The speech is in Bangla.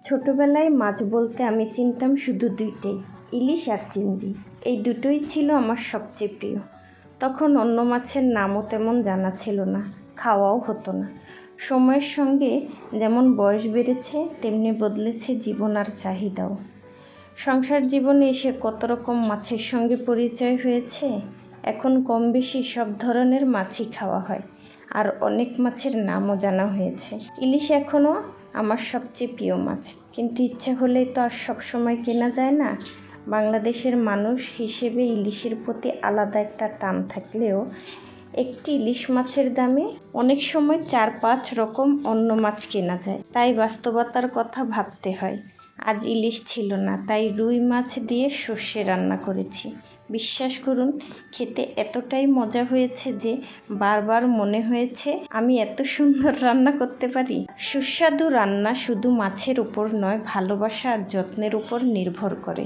ছোটবেলায় মাছ বলতে আমি চিনতাম শুধু দুইটাই, ইলিশ আর চিংড়ি। এই দুটোই ছিল আমার সবচেয়ে প্রিয়। তখন অন্য মাছের নামও তেমন জানা ছিল না, খাওয়াও হতো না। সময়ের সঙ্গে যেমন বয়স বেড়েছে তেমনি বদলেছে জীবন আর চাহিদাও। সংসার জীবনে এসে কত রকম মাছের সঙ্গে পরিচয় হয়েছে। এখন কম বেশি সব ধরনের মাছই খাওয়া হয়, আর অনেক মাছের নামও জানা হয়েছে। ইলিশ এখনও আমার সবচেয়ে প্রিয় মাছ, কিন্তু ইচ্ছা হলেই তো আর সবসময় কেনা যায় না। বাংলাদেশের মানুষ হিসেবে ইলিশের প্রতি আলাদা একটা টান থাকলেও একটি ইলিশ মাছের দামে অনেক সময় 4-5 রকম অন্য মাছ কেনা যায়। তাই বাস্তবতার কথা ভাবতে হয়। আজ ইলিশ ছিল না, তাই রুই মাছ দিয়ে সর্ষে রান্না করেছি। বিশ্বাস করুন, খেতে এতটাই মজা হয়েছে যে বারবার মনে হয়েছে আমি এত সুন্দর রান্না করতে পারি। সুস্বাদু রান্না শুধু মাছের উপর নয়, ভালোবাসা আর যত্নের উপর নির্ভর করে।